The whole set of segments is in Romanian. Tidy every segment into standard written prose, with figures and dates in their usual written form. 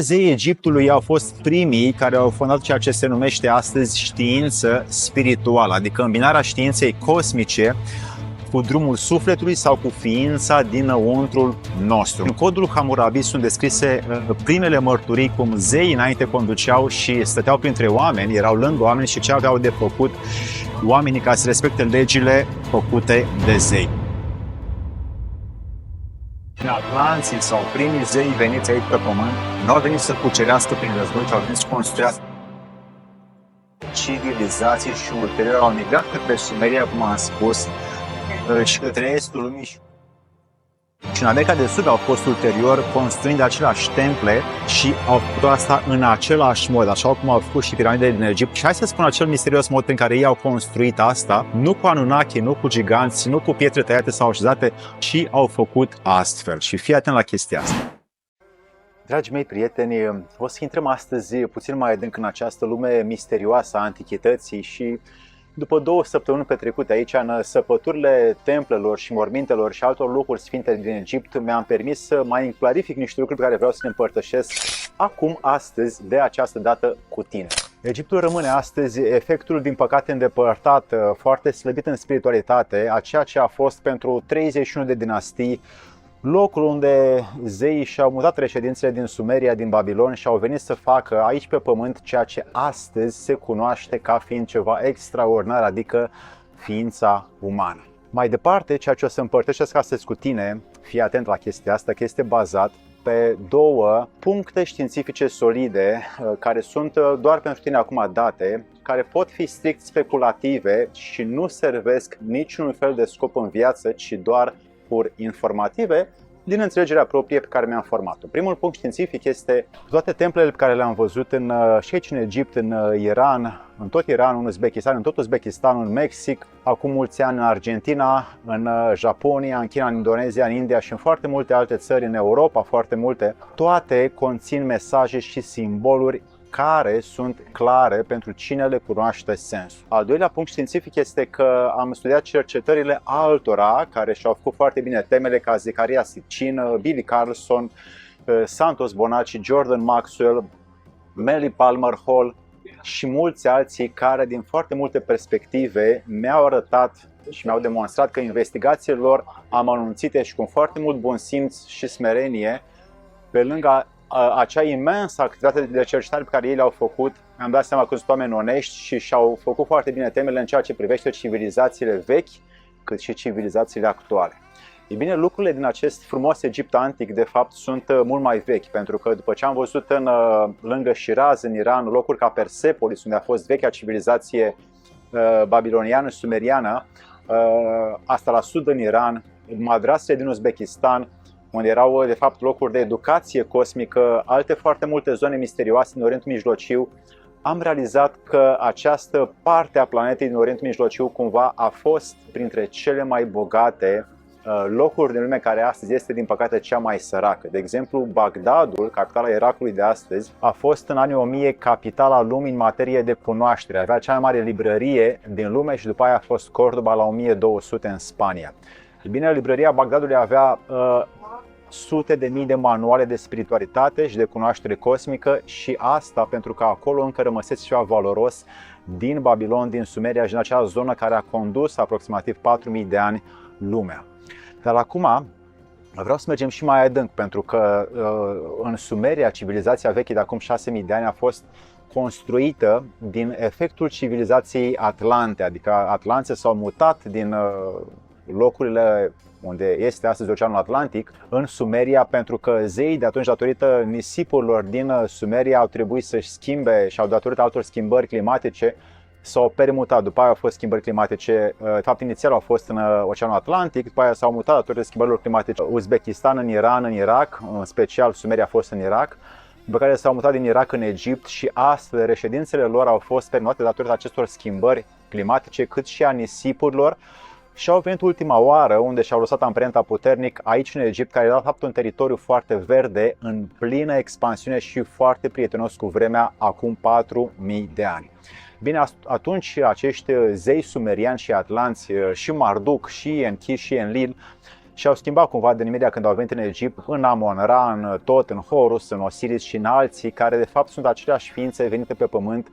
Zeii Egiptului au fost primii care au fondat ceea ce se numește astăzi știință spirituală, adică îmbinarea științei cosmice cu drumul sufletului sau cu ființa dinăuntrul nostru. În codul Hammurabi sunt descrise primele mărturii cum zeii înainte conduceau și stăteau printre oameni, erau lângă oameni și ce aveau de făcut oamenii ca să respecte legile făcute de zei. Atlanții sau primii zei veniți aici pe pământ nu au venit să cucerească prin război, ci au venit să construiască civilizații și ulterior au migrat către Sumeria, cum am spus, și către estul lumii. Și în America de Sud au fost ulterior construind aceleași temple și au făcut asta în același mod, așa cum au făcut și piramidele din Egipt. Și hai să spun acel misterios mod în care ei au construit asta, nu cu Anunnaki, nu cu giganți, nu cu pietre tăiate sau așezate, ci au făcut astfel. Și fii atent la chestia asta. Dragii mei prieteni, o să intrăm astăzi puțin mai adânc în această lume misterioasă a antichității și după 2 săptămâni petrecute aici în săpăturile templelor și mormintelor și altor locuri sfinte din Egipt, mi-am permis să mai clarific niște lucruri pe care vreau să le împărtășesc acum, astăzi, de această dată cu tine. Egiptul rămâne astăzi efectul, din păcate, îndepărtat, foarte slăbit în spiritualitate, a ceea ce a fost pentru 31 de dinastii, locul unde zeii și-au mutat reședințele din Sumeria, din Babilon și au venit să facă aici pe pământ ceea ce astăzi se cunoaște ca fiind ceva extraordinar, adică ființa umană. Mai departe, ceea ce o să împărtășesc astăzi cu tine, fii atent la chestia asta, că este bazat pe 2 puncte științifice solide, care sunt doar pentru tine acum date, care pot fi strict speculative și nu servesc niciun fel de scop în viață, ci doar pur informative, din înțelegerea proprie pe care mi-am format-o. Primul punct științific este toate templele pe care le-am văzut și aici în Egipt, în Iran, în tot Iranul, în Uzbekistan, în tot Uzbekistanul, în Mexic, acum mulți ani în Argentina, în Japonia, în China, în Indonezia, în India și în foarte multe alte țări, în Europa, foarte multe, toate conțin mesaje și simboluri care sunt clare pentru cine le cunoaște sensul. Al doilea punct științific este că am studiat cercetările altora care și-au făcut foarte bine temele, ca Zecharia Sitchin, Billy Carlson, Santos Bonacci, Jordan Maxwell, Melly Palmer Hall și mulți alții care din foarte multe perspective mi-au arătat și mi-au demonstrat că investigațiile lor amănunțite și cu foarte mult bun simț și smerenie, pe lângă acea imensă activitate de cercetare pe care ei le-au făcut, mi-am dat seama că sunt oameni onești și și-au făcut foarte bine temele în ceea ce privește civilizațiile vechi, cât și civilizațiile actuale. Ei bine, lucrurile din acest frumos Egipt antic, de fapt, sunt mult mai vechi, pentru că după ce am văzut lângă Shiraz, în Iran, locuri ca Persepolis, unde a fost vechea civilizație babiloniană, sumeriană, asta la sud în Iran, madrasele din Uzbekistan, unde erau de fapt locuri de educație cosmică, alte foarte multe zone misterioase din Orientul Mijlociu, am realizat că această parte a planetei din Orientul Mijlociu cumva a fost printre cele mai bogate locuri din lume, care astăzi este din păcate cea mai săracă. De exemplu, Bagdadul, capitala Irakului de astăzi, a fost în anii 1000 capitala lumii în materie de cunoaștere. Avea cea mai mare librărie din lume și după aia a fost Cordoba la 1200 în Spania. E bine, librăria Bagdadului avea sute de mii de manuale de spiritualitate și de cunoaștere cosmică și asta pentru că acolo încă rămăsese ceva valoros din Babilon, din Sumeria și din acea zonă care a condus aproximativ 4000 de ani lumea. Dar acum vreau să mergem și mai adânc, pentru că în Sumeria, civilizația veche de acum 6000 de ani a fost construită din efectul civilizației Atlante, adică atlanții s-au mutat din locurile unde este astăzi Oceanul Atlantic, în Sumeria, pentru că zeii de atunci, datorită nisipurilor din Sumeria, au trebuit să-și schimbe și au datorită altor schimbări climatice, s-au permutat. După aia au fost schimbări climatice, de fapt inițial au fost în Oceanul Atlantic, după aia s-au mutat datorită schimbărilor climatice Uzbekistan, în Iran, în Irak, în special Sumeria a fost în Irak, după care s-au mutat din Irak în Egipt și astfel reședințele lor au fost permutate datorită acestor schimbări climatice, cât și a nisipurilor. Și au venit ultima oară, unde și-au lăsat amprenta puternic aici în Egipt, care era de fapt un teritoriu foarte verde, în plină expansiune și foarte prietenos cu vremea, acum 4000 de ani. Bine, atunci acești zei sumeriani și atlanți, și Marduk, și Enki, și Enlil, și au schimbat cumva denumirea când au venit în Egipt, în Amon-Ra, în Tot, în Horus, în Osiris și în alții, care de fapt sunt aceleași ființe venite pe pământ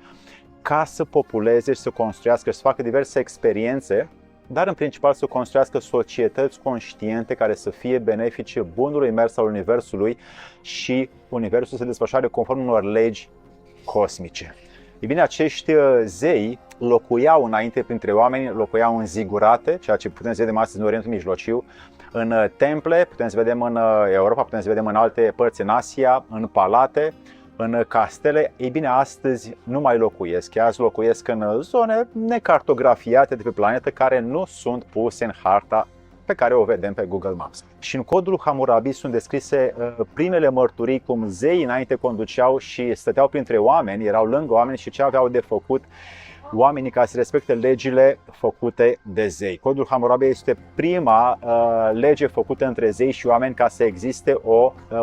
ca să populeze și să construiască și să facă diverse experiențe, dar în principal să construiască societăți conștiente care să fie benefice bunului mers al Universului și Universul să se desfășoare conform unor legi cosmice. Ei bine, acești zei locuiau înainte printre oameni, locuiau în zigurate, ceea ce putem să vedem astăzi în Orientul Mijlociu, în temple, putem să vedem în Europa, putem să vedem în alte părți în Asia, în palate, în castele. Ei bine, astăzi nu mai locuiesc, azi locuiesc în zone necartografiate de pe planetă care nu sunt puse în harta pe care o vedem pe Google Maps. Și în codul Hammurabi sunt descrise primele mărturii cum zeii înainte conduceau și stăteau printre oameni, erau lângă oameni și ce aveau de făcut oamenii ca să respecte legile făcute de zei. Codul Hammurabi este prima lege făcută între zei și oameni ca să existe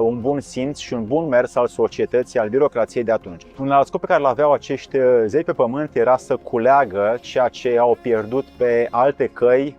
un bun simț și un bun mers al societății, al birocrației de atunci. Un alt scop pe care îl aveau acești zei pe pământ era să culeagă ceea ce au pierdut pe alte căi,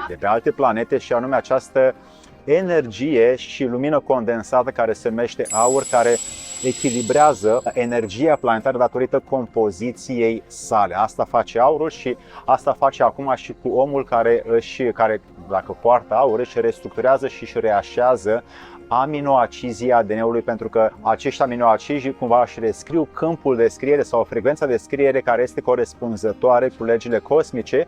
de pe alte planete, și anume această energie și lumină condensată care se numește aur, care echilibrează energia planetară datorită compoziției sale. Asta face aurul și asta face acum și cu omul care dacă poartă aur, își restructurează și își reașează aminoacizii ADN-ului, pentru că acești aminoacizi cumva își rescriu câmpul de scriere sau frecvența de scriere care este corespunzătoare cu legile cosmice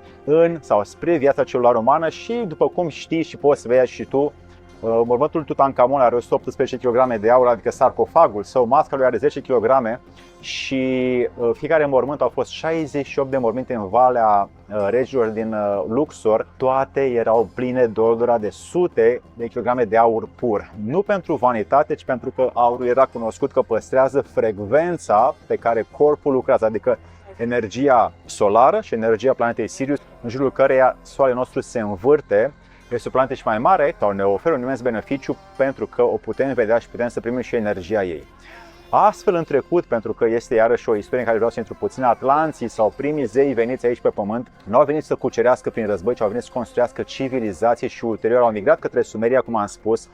sau spre viața celulară umană. Și după cum știi și poți să vezi și tu, mormântul Tutankamon are 118 kg de aur, adică sarcofagul său, masca lui are 10 kg și fiecare mormânt, au fost 68 de morminte în Valea Regilor din Luxor, toate erau pline de odora de sute de kilograme de aur pur. Nu pentru vanitate, ci pentru că aurul era cunoscut că păstrează frecvența pe care corpul lucrează, adică energia solară și energia planetei Sirius, în jurul căreia soarele nostru se învârte. Este o planetă și mai mare, sau ne oferă un imens beneficiu pentru că o putem vedea și putem să primim și energia ei. Astfel, în trecut, pentru că este iarăși o istorie în care vreau să intru puțin, atlanții sau primii zei veniți aici pe pământ nu au venit să cucerească prin război, ci au venit să construiască civilizație și ulterior au migrat către Sumeria, cum am spus,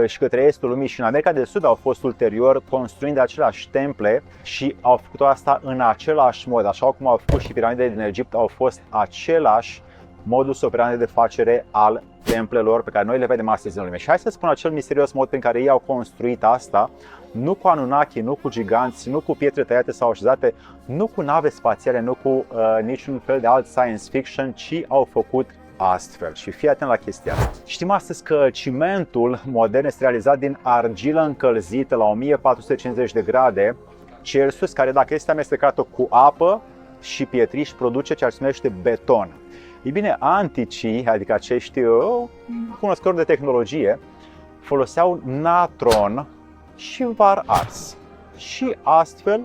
și către estul lumii, și în America de Sud au fost ulterior construind aceleași temple și au făcut asta în același mod, așa cum au făcut și piramidele din Egipt, au fost același modus operandi de facere al templelor pe care noi le vedem astăzi în lume. Și hai să spun acel misterios mod prin care ei au construit asta, nu cu Anunnaki, nu cu giganți, nu cu pietre tăiate sau așezate, nu cu nave spațiale, nu cu niciun fel de alt science fiction, ci au făcut astfel. Și fii atent la chestia asta. Știm astăzi că cimentul modern este realizat din argilă încălzită la 1450 de grade Celsius, care dacă este amestecată cu apă și pietriș produce ceea ce se numește beton. Ei bine, anticii, adică acești cunoscători de tehnologie, foloseau natron și var ars. Și astfel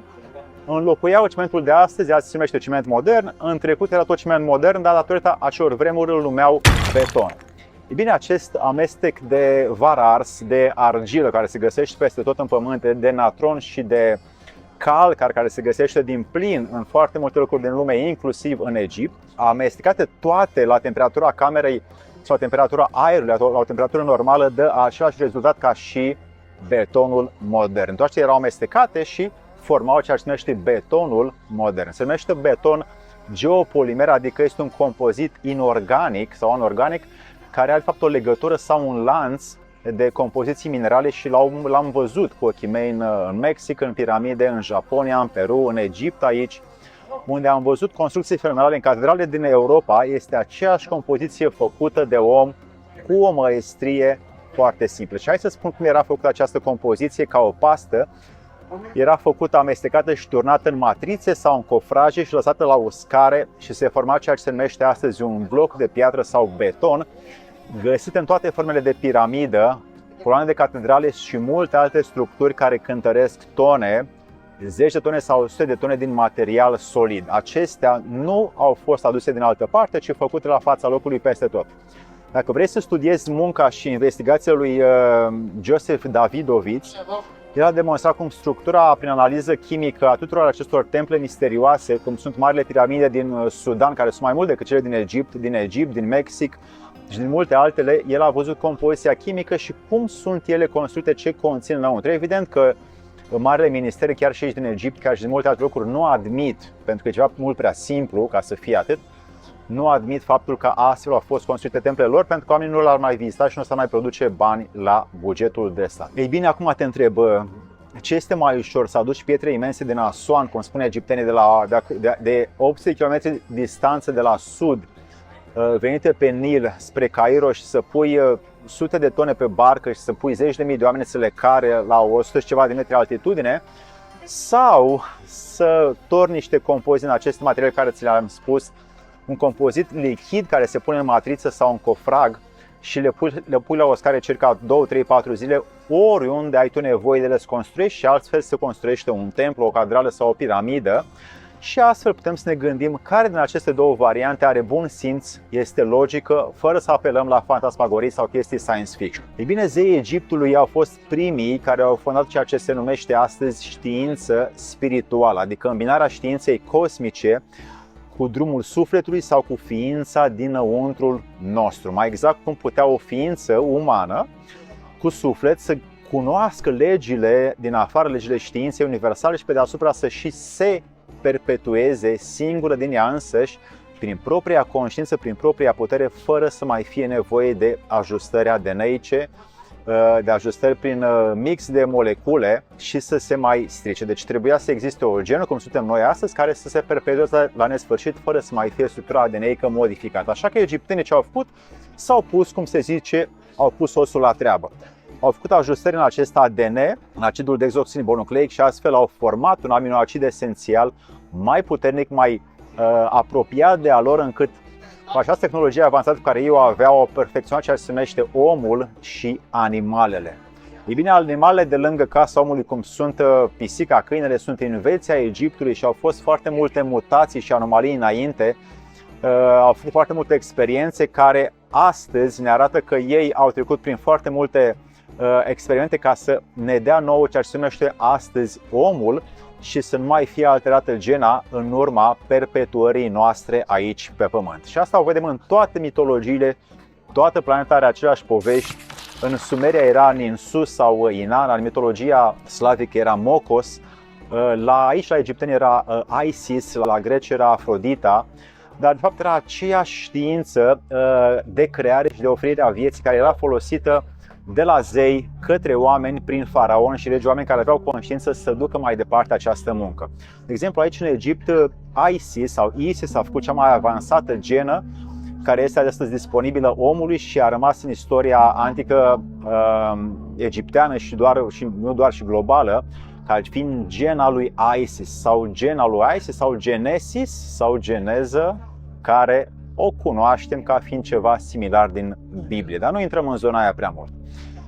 înlocuiau cimentul de astăzi, azi se numește ciment modern, în trecut era tot ciment modern, dar datorită acelor vremuri îl numeau beton. Ei bine, acest amestec de var ars, de argilă, care se găsește peste tot în pământ, de natron și de calcar, care se găsește din plin în foarte multe locuri din lume, inclusiv în Egipt, amestecate toate la temperatura camerei sau temperatura aerului, la o temperatură normală, dă același rezultat ca și betonul modern. Toate erau amestecate și formau ceea ce se numește betonul modern. Se numește beton geopolimer, adică este un compozit inorganic sau anorganic care are de fapt o legătură sau un lanț de compoziții minerale și l-am văzut cu ochii mei în Mexic, în piramide, în Japonia, în Peru, în Egipt aici, unde am văzut construcții fenomenale. În catedrale din Europa este aceeași compoziție făcută de om cu o măestrie foarte simplă. Și hai să spun cum era făcută această compoziție, ca o pastă. Era făcută, amestecată și turnată în matrițe sau în cofraje și lăsată la uscare și se forma ceea ce se numește astăzi un bloc de piatră sau beton, găsite în toate formele de piramidă, coloane de catedrale și multe alte structuri care cântăresc tone, zeci de tone sau sute de tone din material solid. Acestea nu au fost aduse din altă parte, ci făcute la fața locului peste tot. Dacă vrei să studiezi munca și investigațiile lui Joseph Davidovich, el a demonstrat cum structura prin analiză chimică a tuturor acestor temple misterioase, cum sunt marile piramide din Sudan, care sunt mai mult decât cele din Egipt, din Mexic, și din multe altele, el a văzut compoziția chimică și cum sunt ele construite, ce conțin înăuntru. Evident că marele ministere, chiar și aici din Egipt, ca și din multe alte locuri, nu admit, pentru că e ceva mult prea simplu ca să fie atât, nu admit faptul că astfel au fost construite templele lor, pentru că oamenii nu l-ar mai vizita și nu s-ar mai produce bani la bugetul de stat. Ei bine, acum te întreb, ce este mai ușor, să aduci pietre imense din Asuan, cum spune egiptenii, de 800 km distanță de la sud, venite pe Nil spre Cairo și să pui sute de tone pe barcă și să pui zeci de mii de oameni să le care la 100 și ceva de metri altitudine, sau să torni niște compozite din aceste materiale care ți le-am spus, un compozit lichid care se pune în matriță sau în cofrag și le pui la o scară circa 2, 3, 4 zile, oriunde ai tu nevoie de le construiești și altfel se construiește un templu, o catedrală sau o piramidă. Și astfel putem să ne gândim care din aceste două variante are bun simț, este logică, fără să apelăm la fantasmagorii sau chestii science fiction. Ei bine, zeii Egiptului au fost primii care au fondat ceea ce se numește astăzi știință spirituală, adică îmbinarea științei cosmice cu drumul sufletului sau cu ființa dinăuntrul nostru. Mai exact, cum putea o ființă umană cu suflet să cunoască legile din afară, legile științei universale și pe deasupra să și se perpetueze singură din ea însăși, prin propria conștiință, prin propria putere, fără să mai fie nevoie de ajustări adeneice, de ajustări prin mix de molecule și să se mai strice. Deci trebuia să existe o genă, cum suntem noi astăzi, care să se perpetueze la nesfârșit, fără să mai fie structura adeneică modificată. Așa că egiptenii ce au făcut? S-au pus, cum se zice, au pus osul la treabă. Au făcut ajustări în acest ADN, în acidul dezoxiribonucleic, și astfel au format un aminoacid esențial mai puternic, mai apropiat de a lor, încât cu această tehnologie avansată pe care ei o aveau, au perfecționat ceea ce se numește omul și animalele. Ei bine, animalele de lângă casa omului, cum sunt pisica, câinele, sunt invenția Egiptului și au fost foarte multe mutații și anomalii înainte. Au făcut foarte multe experiențe care astăzi ne arată că ei au trecut prin foarte multe experimente ca să ne dea nouă ceea ce se numește astăzi omul și să nu mai fie alterată gena în urma perpetuării noastre aici pe pământ. Și asta o vedem în toate mitologiile, toată planeta are aceleași povești. În Sumeria era Ninsus sau Inanna, în mitologia slavică era Mocos, aici la egipteni era Isis, la greci era Afrodita, dar de fapt era aceeași știință de creare și de oferire a vieții care era folosită de la zei către oameni prin faraon și regi, oameni care aveau conștiință să ducă mai departe această muncă. De exemplu, aici în Egipt, Isis a făcut cea mai avansată genă care este astăzi disponibilă omului și a rămas în istoria antică egipteană și nu doar și globală, ca fiind gena lui Isis sau gena lui Isis sau Genesis sau Geneză, care o cunoaștem ca fiind ceva similar din Biblie, dar nu intrăm în zona aia prea mult.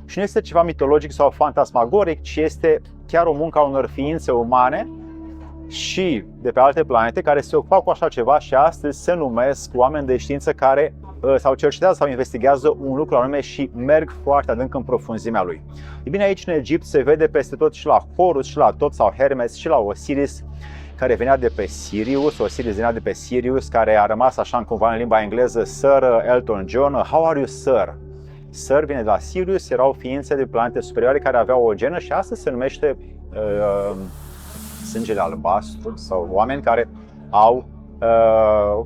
Și nu este ceva mitologic sau fantasmagoric, ci este chiar o muncă a unor ființe umane și de pe alte planete care se ocupau cu așa ceva și astăzi se numesc oameni de știință care sau cercetează sau investigează un lucru anume și merg foarte adânc în profunzimea lui. E bine, aici în Egipt se vede peste tot și la Horus, și la Tot sau Hermes, și la Osiris, care venea de pe Sirius. Osiris venea de pe Sirius, care a rămas așa cumva în limba engleză Sir Elton John. How are you, sir? Sir vine de la Sirius, erau ființe de planete superioare care aveau o genă și astăzi se numește sângele albastru sau oameni care au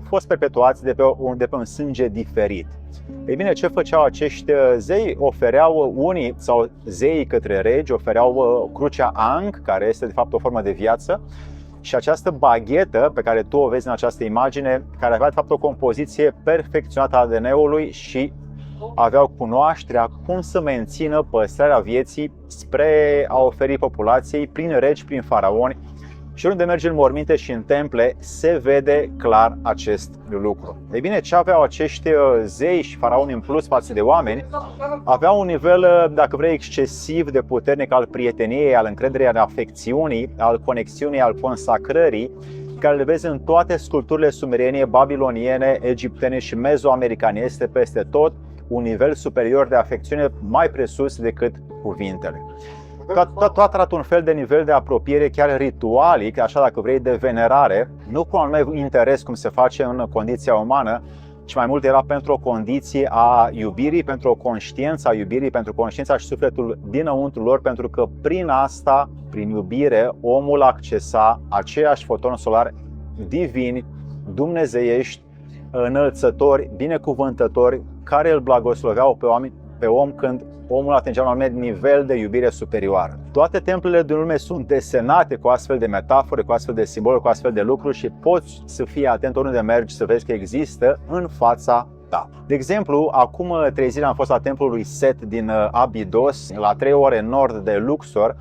fost perpetuați de pe un sânge diferit. Ei bine, ce făceau acești zei? Ofereau unii, sau zeii către regi, ofereau crucea Ankh, care este de fapt o formă de viață, și această baghetă pe care tu o vezi în această imagine, care avea de fapt o compoziție perfecționată a ADN-ului și aveau cunoașterea cum să mențină păstrarea vieții spre a oferi populației prin regi, prin faraoni. Și oriunde mergi în morminte și în temple, se vede clar acest lucru. Ei bine, ce aveau acești zei și faraoni în plus față de oameni? Aveau un nivel, dacă vrei, excesiv de puternic al prieteniei, al încrederii, al afecțiunii, al conexiunii, al consacrării, care le vezi în toate sculpturile sumeriene, babiloniene, egiptene și mezoamericane. Este peste tot un nivel superior de afecțiune, mai presus decât cuvintele. Toate arată un fel de nivel de apropiere chiar ritualic, așa dacă vrei, de venerare, nu cu un anume interes cum se face în condiția umană, ci mai mult era pentru o condiție a iubirii, pentru o conștiință a iubirii, pentru conștiința și sufletul dinăuntru lor, pentru că prin asta, prin iubire, omul accesa aceiași fotoni solari divini, dumnezeiești, înălțători, binecuvântători, care îl blagosloveau pe om când omul atingea un anumit nivel de iubire superioară. Toate templele din lume sunt desenate cu astfel de metafore, cu astfel de simbole, cu astfel de lucruri și poți să fii atent oriunde mergi să vezi că există în fața ta. De exemplu, acum 3 zile am fost la templul lui Set din Abydos, la 3 ore nord de Luxor,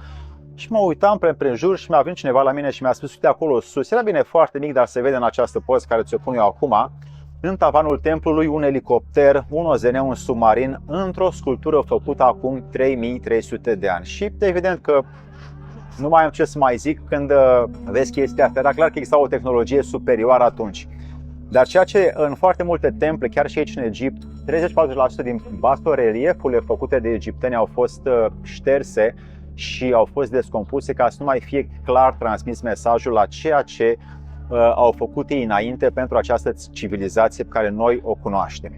și mă uitam pe împrejur și mi-a venit cineva la mine și mi-a spus: uite acolo sus, era bine foarte mic, dar se vede în această poză care ți-o pun eu acum, în tavanul templului un elicopter, un OZN, un submarin, într-o sculptură făcută acum 3300 de ani. Și evident că nu mai am ce să mai zic când vezi chestia asta, era clar că exista o tehnologie superioară atunci. Dar ceea ce în foarte multe temple, chiar și aici în Egipt, 30-40% din basoreliefurile făcute de egipteni au fost șterse și au fost descompuse ca să nu mai fie clar transmis mesajul la ceea ce au făcut ei înainte pentru această civilizație pe care noi o cunoaștem.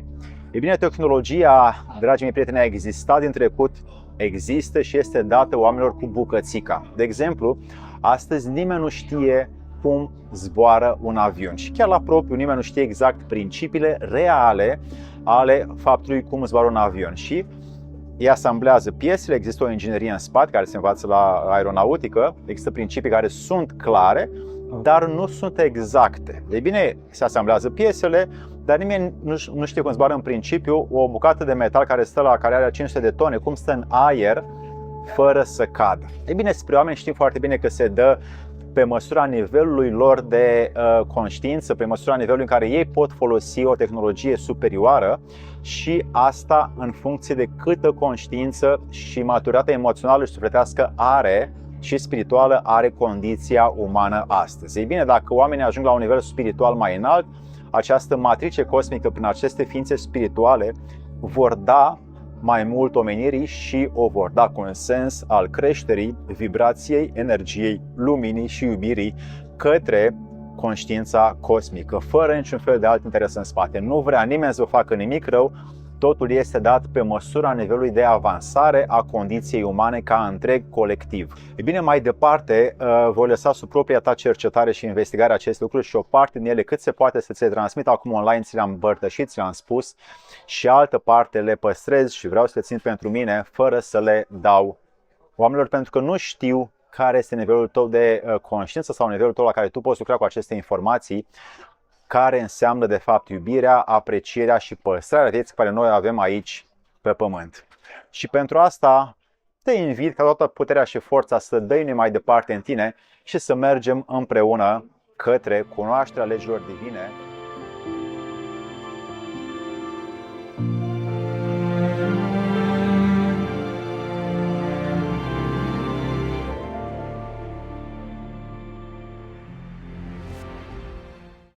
Ei bine, tehnologia, dragii mei prieteni, a existat din trecut, există și este dată oamenilor cu bucățica. De exemplu, astăzi nimeni nu știe cum zboară un avion și chiar la propriu nimeni nu știe exact principiile reale ale faptului cum zboară un avion. Și ei asamblează piesele, există o inginerie în spate care se învață la aeronautică, există principii care sunt clare, dar nu sunt exacte. Ei bine, se asamblează piesele, dar nimeni nu știe cum zboară în principiu o bucată de metal care are 500 de tone, cum stă în aer fără să cadă. Ei bine, spre oameni știm foarte bine că se dă pe măsura nivelului lor de conștiință, pe măsura nivelului în care ei pot folosi o tehnologie superioară și asta în funcție de câtă conștiință și maturitate emoțională și sufletească are și spirituală are condiția umană astăzi. Ei bine, dacă oamenii ajung la un nivel spiritual mai înalt, această matrice cosmică prin aceste ființe spirituale vor da mai mult omenirii și o vor da cu un sens al creșterii, vibrației, energiei, luminii și iubirii către conștiința cosmică, fără niciun fel de alt interes în spate. Nu vrea nimeni să vă facă nimic rău, totul este dat pe măsura nivelului de avansare a condiției umane ca întreg colectiv. E bine, mai departe voi lăsa sub propria ta cercetare și investigare aceste lucruri și o parte din ele cât se poate să ți le transmit acum online, ți le-am împărtășit, ți le-am spus, și altă parte le păstrez și vreau să le țin pentru mine fără să le dau oamenilor, pentru că nu știu care este nivelul tău de conștiință sau nivelul tău la care tu poți lucra cu aceste informații, care înseamnă de fapt iubirea, aprecierea și păstrarea vieții pe care noi o avem aici pe pământ. Și pentru asta te invit ca toată puterea și forța să dăinui mai departe în tine și să mergem împreună către cunoașterea legilor divine